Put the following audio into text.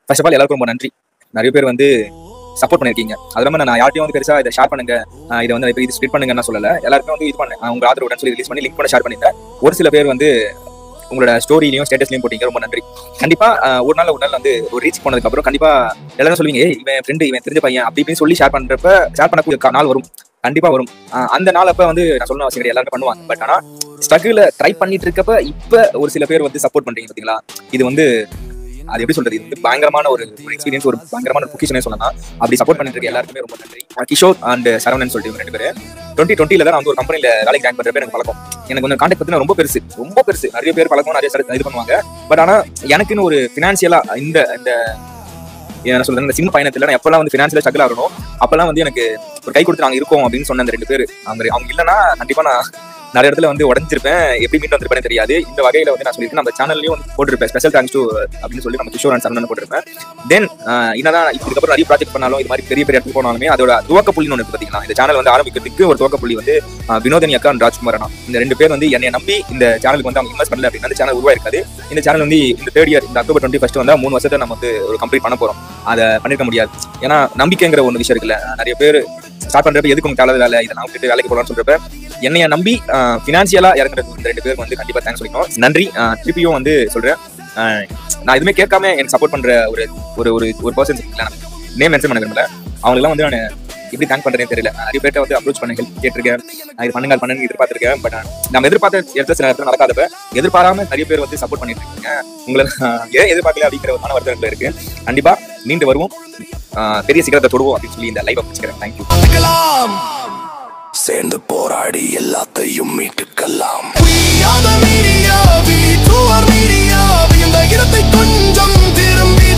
First of all எல்லாருக்கும் ரொம்ப நன்றி. நிறைய பேர் வந்து சப்போர்ட் பண்ணிருக்கீங்க. அது இல்லாமல் நான் யார்ட்டையும் வந்து பெருசாக இதை ஷேர் பண்ணுங்க, இதை வந்து இப்போ இது ஸ்ப்ளிட் பண்ணுங்கன்னு நான் சொல்லலை. எல்லாருமே வந்து இது பண்ணேன், உங்க ஆதரவுடன் சொல்லி ரிலீஸ் பண்ணி லிங்க் பண்ண ஷேர் பண்ணிட்டேன். ஒரு சில பேர் வந்து உங்களோட ஸ்டோரிலையும் ஸ்டேட்டஸ்லையும் போட்டீங்க, ரொம்ப நன்றி. கண்டிப்பா ஒரு நாள் வந்து ஒரு ரீச் போனதுக்கு அப்புறம் கண்டிப்பா எல்லாரும் சொல்லுவீங்க, இவன் ஃப்ரெண்டு, இவன் தெரிஞ்ச பையன் அப்படி இப்படின்னு சொல்லி ஷேர் பண்ணக்கூடிய நாள் வரும், கண்டிப்பா வரும். அந்த நாள் அப்ப வந்து நான் சொல்லணும் அவசியம் கிடையாது, எல்லாரும் பண்ணுவாங்க. பட் ஆனா ஸ்ட்ரகிள் ட்ரை பண்ணிட்டு இருக்கப்ப இப்ப ஒரு சில பேர் வந்து சப்போர்ட் பண்றீங்க பாத்தீங்களா, இது வந்து அது எப்படி சொல்றது, இது பயங்கரமான ஒரு எக்ஸ்பீரியன்ஸ், ஒரு பயங்கரமான பொக்கிஷனே சொல்லலாம். அப்படி சப்போர்ட் பண்ணிட்டு இருக்க எல்லாருக்குமே ரொம்ப நன்றி. கிஷோர் அண்ட் சரவணன் சொல்லிட்டு ரெண்டு பேர் 2020 தான் வந்து ஒரு கம்பெனில வேலைக்கு ஜாயின் பண்றப்ப எனக்கு பழக்கம். எனக்கு வந்து கான்டாக்ட் பத்தினா ரொம்ப பெருசு. நிறைய பேர் பழக்கம், நிறைய இது பண்ணுவாங்க. பட் ஆனா எனக்குன்னு ஒரு பினான்சியலா இந்த என்ன சொல்றது, இந்த சின்ன பயணத்துல நான் எப்பெல்லாம் வந்து பினான்சியலா ஸ்ட்ரகிள் ஆகணும், அப்பெல்லாம் வந்து எனக்கு ஒரு கை கொடுத்து நாங்க இருக்கோம் அப்படின்னு சொன்ன அந்த ரெண்டு பேர், அவங்க இல்லைன்னா கண்டிப்பா நான் நிறைய இடத்துல வந்து உடஞ்சிருப்பேன், எப்படி மீண்டு வந்திருப்பேன்னு தெரியாது. இந்த வகையில வந்து நான் சொல்லியிருக்கேன், நம்ம சேனல்லையும் வந்து போட்டிருப்பேன், ஸ்பெஷல் தேங்க்ஸ் டு அப்படின்னு சொல்லி நம்ம கிஷோர் அண்ட் சரவணன் போட்டிருப்பேன். தென் என்னதான் இதுக்கப்புறம் நிறைய ப்ராஜெக்ட் பண்ணாலும், இது மாதிரி பெரிய இடத்துக்கு போனாலுமே அதோட துவக்க புள்ளின்னு ஒன்று பார்த்தீங்கன்னா, இந்த சேனல் வந்து ஆரம்பிக்கிறதுக்கு ஒரு துவக்க புள்ளி வந்து வினோதினி அக்கா அண்ட் ராஜ்குமார் அண்ணா, இந்த ரெண்டு பேர் வந்து என்னை நம்பி இந்த சேனலுக்கு வந்து அவங்க இன்வெஸ்ட் பண்ணல அப்படின்னா அந்த சேனல் உருவாயிருக்காது. இந்த சேனல் வந்து இந்த தேர்ட் இயர், இந்த October 21 வந்து 3 வருஷத்தை நம்ம வந்து ஒரு கம்ப்ளீட் பண்ண போறோம். அதை பண்ணிருக்க முடியாது. ஏன்னா நம்பிக்கைங்கிற ஒன்று விஷயம் இருக்குல்ல, நிறைய பேர் ஸ்டார்ட் பண்றப்ப எதுக்கு உங்களுக்கு தேவை வேலை, இதெல்லாம் விட்டுட்டு வேலைக்கு போகலாம்னு சொல்றப்ப என்னைய நம்பி ஃபினான்சியலா இறங்குறது இந்த ரெண்டு பேருக்கு வந்து கண்டிப்பா தேங்க்ஸ் சொல்லிக்கணும், நன்றி. திருப்பியும் வந்து சொல்றேன், நான் எதுவுமே கேட்காம எனக்கு சப்போர்ட் பண்ற ஒரு பர்சன்ஸ் இருக்குல்ல, நேம் மென்ஷன் பண்ண விரும்பல, அவங்களெல்லாம் வந்து நான் எப்படி தேங்க் பண்றேன்னு தெரியல. நிறைய பேர்ட்ட வந்து அப்ரோச் பண்ண ஹெல்ப் கேட்டிருக்கேன், இது பண்ணுங்க எதிர்பார்த்திருக்கேன். பட் நம்ம எதிர்பார்த்த இடத்துல சில இடத்துல நடக்காதப்ப எதிர்பாராம நிறைய பேர் வந்து சப்போர்ட் பண்ணிட்டு இருக்கீங்க. உங்களை ஏன் எதிர்பார்க்கல அப்படிங்கிற ஒரு மன வருத்தங்கள் இருக்கு. கண்டிப்பா மீண்டு வருவோம், பெரிய சிகரத்தை தொடுவோம் அப்படின்னு சொல்லி இந்த லைவ் வச்சுக்கிறேன். தேங்க்யூ. சேர்ந்து போராடி எல்லாத்தையும் மீட்டுக்கலாம். கொஞ்சம் திரும்பி